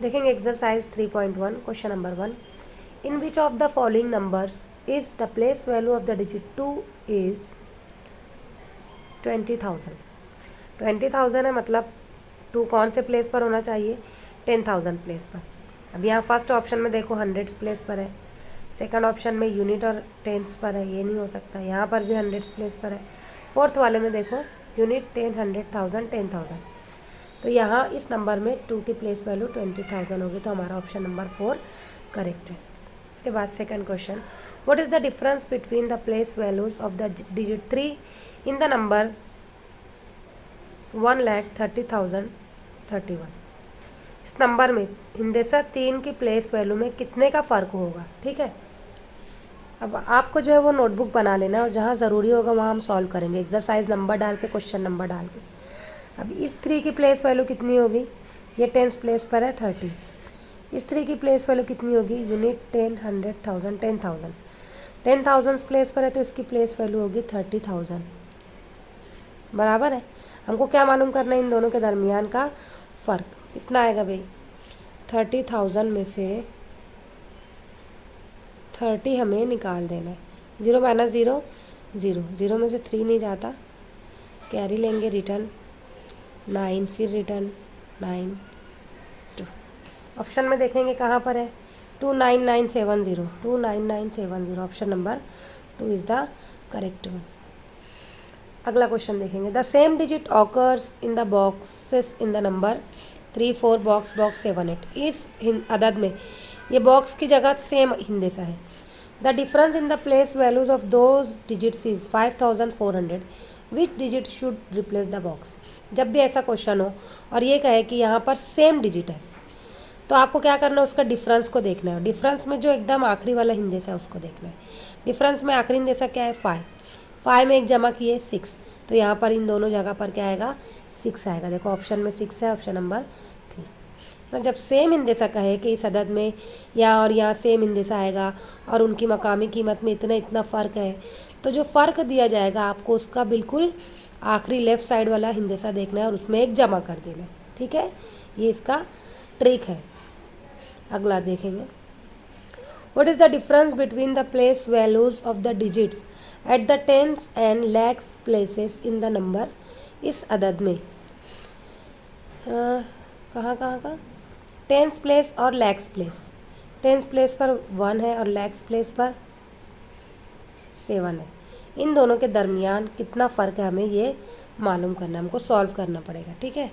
देखेंगे exercise 3.1 question number 1। In which of the following numbers is the place value of the digit 2 is 20,000। 20,000 है, मतलब 2 कौन से place पर होना चाहिए? 10,000 प्लेस पर। अब यहाँ फर्स्ट ऑप्शन में देखो हंड्रेड्स प्लेस पर है, सेकंड ऑप्शन में यूनिट और टेंस पर है, ये नहीं हो सकता। यहाँ पर भी हंड्रेड्स प्लेस पर है, फोर्थ वाले में देखो यूनिट 10, 100,000, 10,000। तो यहाँ इस नंबर में 2 की प्लेस वैल्यू 20,000 होगी, तो हमारा ऑप्शन नंबर 4 करेक्ट है। इसके बाद second question, what is the difference between the place values of the digit 3 in the number 1,30,031। इस नंबर में हिंदेसा 3 की प्लेस वैल्यू में कितने का फ़र्क होगा? ठीक है, अब आपको जो है वो नोटबुक बना लेना है और जहाँ ज़रूरी होगा वहाँ हम सॉल्व करेंगे, एक्सरसाइज नंबर डाल के, क्वेश्चन नंबर डाल के। अब इस 3 की प्लेस वैल्यू कितनी होगी? ये टेंस प्लेस पर है 30। इस 3 की प्लेस वैल्यू कितनी होगी? यूनिट 10, 100,000, 10,000। 10,000 प्लेस पर है तो इसकी प्लेस वैल्यू होगी 30,000। बराबर है। हमको क्या मालूम करना है? इन दोनों के दरमियान का फ़र्क कितना आएगा भाई? 30,000 में से 30 हमें निकाल देना है। 0 माइनस 0 0, 0 में से 3 नहीं जाता, कैरी लेंगे, रिटर्न 9, फिर रिटर्न 9 2। ऑप्शन में देखेंगे कहाँ पर है? 29970, 29970, option number 2 is the correct one. अगला क्वेश्चन देखेंगे, the same digit occurs in the boxes in the number 3, 4 box 7, 8। इस अदद में ये बॉक्स की जगह सेम हिंदेसा है। The difference in the place values of those digits is 5,400। Which digit should replace the box? जब भी ऐसा क्वेश्चन हो और ये कहे कि यहाँ पर सेम डिजिट है, तो आपको क्या करना है? उसका डिफरेंस को देखना है। डिफरेंस में जो एकदम आखिरी वाला हिंदेसा है उसको देखना है। डिफरेंस में आखिरी हिंदेसा क्या है? 5। 5 में एक जमा किए 6, तो यहाँ पर इन दोनों जगह पर क्या आएगा? 6 आएगा। देखो ऑप्शन में 6 है, ऑप्शन नंबर 3। जब सेम हिंदेसा कहे कि इस अदद में यहाँ और यहाँ सेम हिंदेसा आएगा और उनकी मकामी कीमत में इतना इतना फ़र्क है, तो जो फ़र्क दिया जाएगा आपको उसका बिल्कुल आखिरी लेफ़्ट साइड वाला हिंदेसा देखना है और उसमें एक जमा कर देना है। ठीक है, ये इसका ट्रिक है। अगला देखेंगे, what is the difference between the place values of the digits at the tens and lakhs places in the number? इस अदद में कहाँ का टेंस प्लेस और लैक्स प्लेस। टेंस प्लेस पर 1 है और लैक्स प्लेस पर 7 है। इन दोनों के दरमियान कितना फ़र्क है हमें ये मालूम करना है, हमको सॉल्व करना पड़ेगा। ठीक है,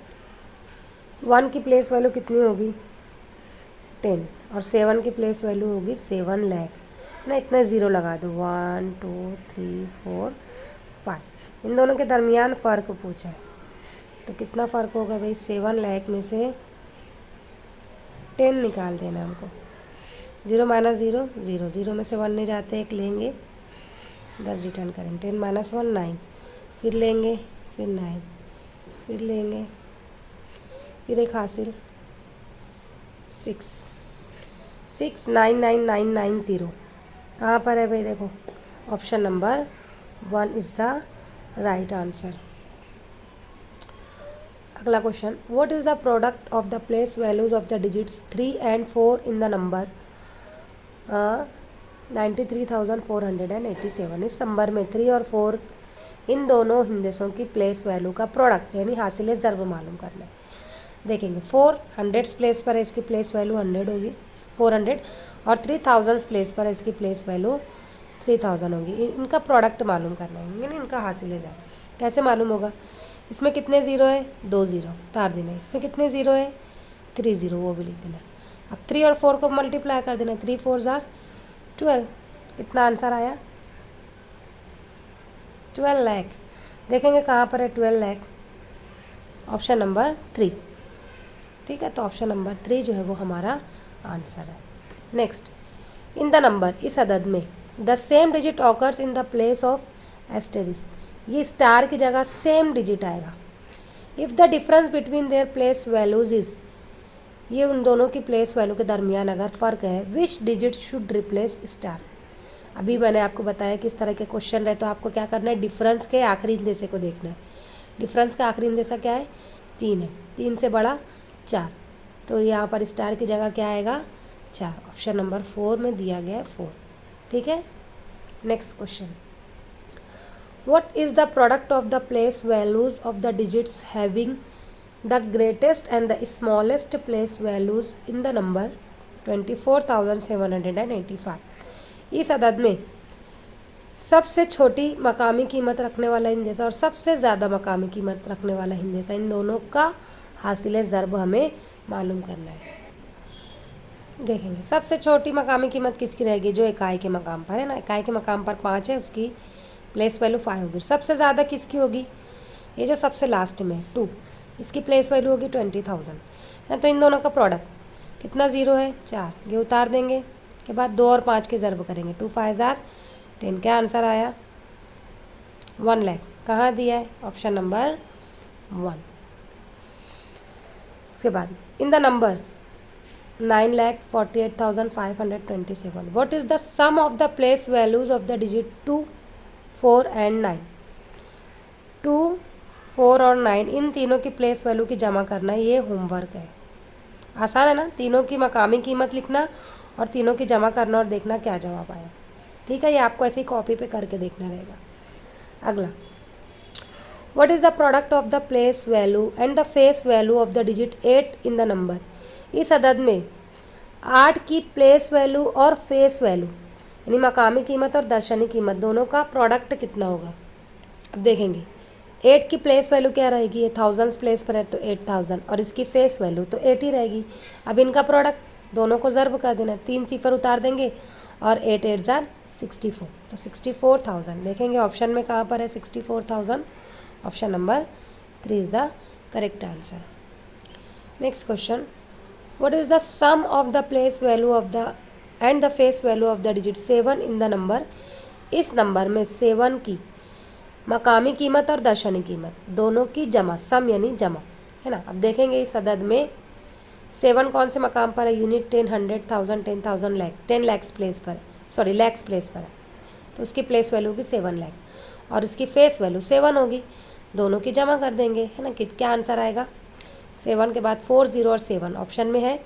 1 की प्लेस वैल्यू कितनी होगी? 10, और 7 की प्लेस वैल्यू होगी 7 लाख ना। इतना 0 लगा दो, 1 2 3 4 5। इन दोनों के दरमियान फ़र्क पूछा है, तो कितना फ़र्क होगा भाई? 7 लाख में से 10 निकाल देना हमको। 0 माइनस 0 0, 0 में से 1 नहीं जाते, एक लेंगे, इधर रिटर्न करेंगे। 10 माइनस 1 9, फिर लेंगे, फिर 9, फिर लेंगे, फिर एक हासिल 6 6 9 9 9 9 0। कहाँ पर है भाई? देखो option number 1 is the right answer. अगला question, what is the product of the place values of the digits 3 and 4 in the number 93,487। इस नंबर में 3 और 4 इन दोनों हिंदेसों की प्लेस वैल्यू का प्रोडक्ट यानी हासिल ज़र्ब मालूम करना है। देखेंगे 4 हंड्रेड्स प्लेस पर है, इसकी प्लेस वैल्यू 100 होगी 400, और 3,000 प्लेस पर है, इसकी प्लेस वैल्यू 3,000 होगी। इनका प्रोडक्ट मालूम करना है यानी इनका हासिल ज़र्ब। कैसे मालूम होगा? इसमें कितने ज़ीरो है? 2 ज़ीरो उतार देना। इसमें कितने ज़ीरो है? 3 ज़ीरो, वो भी लिख देना। अब 3 और 4 को मल्टीप्लाई कर देना, 3 4 ज़ार 12। कितना आंसर आया? 12 लाख। देखेंगे कहाँ पर है 12 लाख? Option number 3। ठीक है, तो ऑप्शन नंबर 3 जो है वो हमारा आंसर है। नेक्स्ट, इन द नंबर, इस अदद में the same digit occurs in the place of asterisk. ये स्टार की जगह सेम डिजिट आएगा। If the difference between their place values is, ये उन दोनों की प्लेस वैल्यू के दरमियान अगर फ़र्क है, विच डिजिट शुड रिप्लेस स्टार? अभी मैंने आपको बताया कि इस तरह के क्वेश्चन रहे तो आपको क्या करना है? डिफरेंस के आखिरी हिंदेसे को देखना है। डिफरेंस का आखिरी हिंदेसा क्या है? 3 है, 3 से बड़ा 4। तो यहाँ पर स्टार की जगह क्या आएगा 4, ऑप्शन नंबर 4 में दिया गया है 4। ठीक है, next question, what is the product of the place values of the digits having the greatest and the smallest place values in the number 24,785। इस अदद में सबसे छोटी मकामी कीमत रखने वाला हिंदेसा और सबसे ज़्यादा मकामी कीमत रखने वाला हिंदेसा, इन दोनों का हासिल ज़र्ब हमें मालूम करना है। देखेंगे सबसे छोटी मकामी कीमत किसकी रहेगी, जो इकाई के मकाम पर है ना, इकाई के मकाम पर 5 है, उसकी प्लेस वैल्यू 5 होगी। सबसे ज़्यादा किसकी होगी, ये जो सबसे लास्ट में 2, इसकी प्लेस वैल्यू होगी 20,000 है। तो इन दोनों का प्रोडक्ट कितना 0 है 4, ये उतार देंगे के बाद 2 और 5 के ज़र्ब करेंगे, 2 5 10, क्या आंसर आया 1 लाख। कहाँ दिया है, ऑप्शन नंबर 1। उसके बाद in the number 9,48,527, what is the sum of the place values of the digit 2, 4 and 9। 2, 4 और 9 इन तीनों की प्लेस वैल्यू की जमा करना, ये होमवर्क है। आसान है ना, तीनों की मकामी कीमत लिखना और तीनों की जमा करना और देखना क्या जवाब आया। ठीक है, ये आपको ऐसे ही कॉपी पे करके देखना रहेगा। अगला, what is the product of the place value and the face value of the digit 8 in the number. इस अदद में 8 की प्लेस वैल्यू और फेस वैल्यू यानी मकामी कीमत और दर्शनी कीमत दोनों का प्रोडक्ट कितना होगा। अब देखेंगे 8 की प्लेस वैल्यू क्या रहेगी, ये थाउजेंड्स प्लेस पर है तो 8000, और इसकी फेस वैल्यू तो 8 ही रहेगी। अब इनका प्रोडक्ट दोनों को ज़र्ब कर देना, 3 सिफर उतार देंगे और 8 8 जार 64, तो 64,000। देखेंगे ऑप्शन में कहाँ पर है 64,000, option number 3 is the correct answer. Next question, what is the sum of the place value of the and the face value of the digit 7 in the number. इस नंबर में 7 की मकामी कीमत और दर्शनी कीमत दोनों की जमा, सम यानी जमा है ना। अब देखेंगे इस अदद में 7 कौन से मकाम पर है, यूनिट 10, 100, 1000, 10,000, लाख, 10 लैक्स प्लेस पर है, सॉरी लैक्स प्लेस पर है, तो उसकी प्लेस वैल्यू होगी 7 लाख और इसकी फेस वैल्यू 7 होगी। दोनों की जमा कर देंगे है ना, क्या आंसर आएगा 7 के बाद 4 0 और 7 ऑप्शन में है,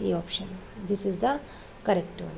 ये option, this is the correct one.